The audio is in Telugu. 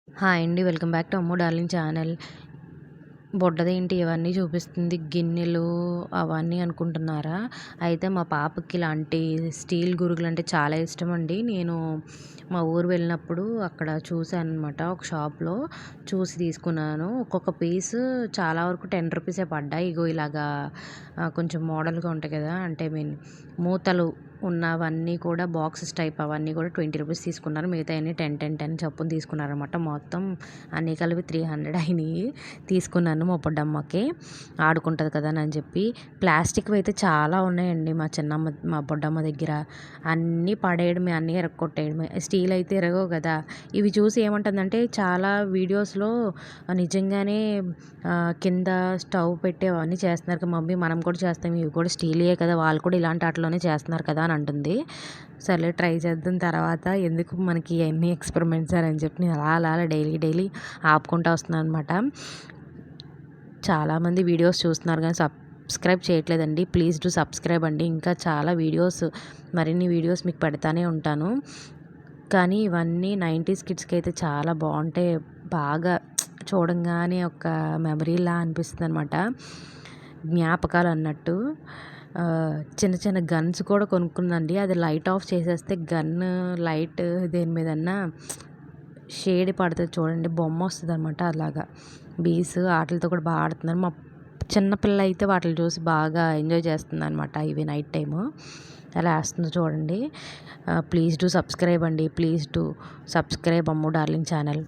హాయ్ అండి. Welcome back to Ammu darling channel. బుడ్డదేంటి ఇవన్నీ చూపిస్తుంది గిన్నెలు అవన్నీ అనుకుంటున్నారా? అయితే మా పాపకి ఇలాంటి స్టీల్ గురుగులంటే చాలా ఇష్టమండి. నేను మా ఊరు వెళ్ళినప్పుడు అక్కడ చూసాననమాట. ఒక షాప్‌లో చూసి తీసుకున్నాను. ఒక్కొక్క పీసు చాలా వరకు 10 రూపీసే పడ్డాయి. ఇగో ఇలాగా కొంచెం మోడల్‌గా ఉంటాయి కదా! అంటే మూతలు ఉన్నవన్నీ కూడా బాక్సెస్ టైప్ అవన్నీ కూడా 20 రూపీస్ తీసుకున్నారు. మిగతాయన్నీ 10, 10, 10 చొప్పున తీసుకున్నారనమాట. మొత్తం అన్నీ కలిపి 300 అయినాయి. తీసుకున్నాను మా బుడ్డమ్మకి. ఆడుకుంటది కదా అని చెప్పి. ప్లాస్టిక్‌వి అయితే చాలా ఉన్నాయండి మా బుడ్డమ్మ దగ్గర. అన్నీ పడేయడమే, అన్నీ ఇరగ్గొట్టేయడమే. స్టీల్ అయితే ఇరగవు కదా! ఇవి చూసి ఏమంటుందంటే చాలా వీడియోస్‌లో నిజంగానే కింద స్టవ్ పెట్టి అవన్నీ చేస్తున్నారు కదా మమ్మీ, మనం కూడా చేస్తాం. ఇవి కూడా స్టీలియే కదా! వాళ్ళు కూడా ఇలాంటి ఆటిలోనే చేస్తున్నారు కదా అని అంటుంది. సర్లే ట్రై చేద్దాం తర్వాత ఎందుకు మనకి ఇయన్నీ ఎక్స్‌పెరిమెంట్స్ అని చెప్పి నేను అలా డైలీ ఆపుకుంటా వస్తున్నాననమాట. చాలామంది వీడియోస్ చూస్తున్నారు కానీ సబ్స్క్రైబ్ చేయట్లేదండి. ప్లీజ్ డూ సబ్స్క్రైబ్ అండి. ఇంకా చాలా వీడియోస్, మరిన్ని వీడియోస్ మీకు పెడతానే ఉంటాను. కానీ ఇవన్నీ 90s కిడ్స్‌కి అయితే చాలా బాగుంటాయి. బాగా చూడంగానే ఒక మెమరీలా అనిపిస్తుందనమాట. జ్ఞాపకాలు అన్నట్టు. చిన్న చిన్న గన్స్ కూడా కొనుక్కుందండి. అది లైట్ ఆఫ్ చేసేస్తే లైట్ దేని మీదన్నా షేడ్ పడుతుంది చూడండి, బొమ్మ వస్తుందనమాట. అలాగా బీస్ ఆటలతో కూడా బాగా ఆడుతున్నారు. మా చిన్న పిల్ల అయితే వాటిని చూసి బాగా ఎంజాయ్ చేస్తుందనమాట. ఇవి నైట్ టైము ఎలా వేస్తుందో చూడండి. ప్లీజ్ డూ సబ్స్క్రైబ్ అండి. Please do subscribe Ammu darling channel.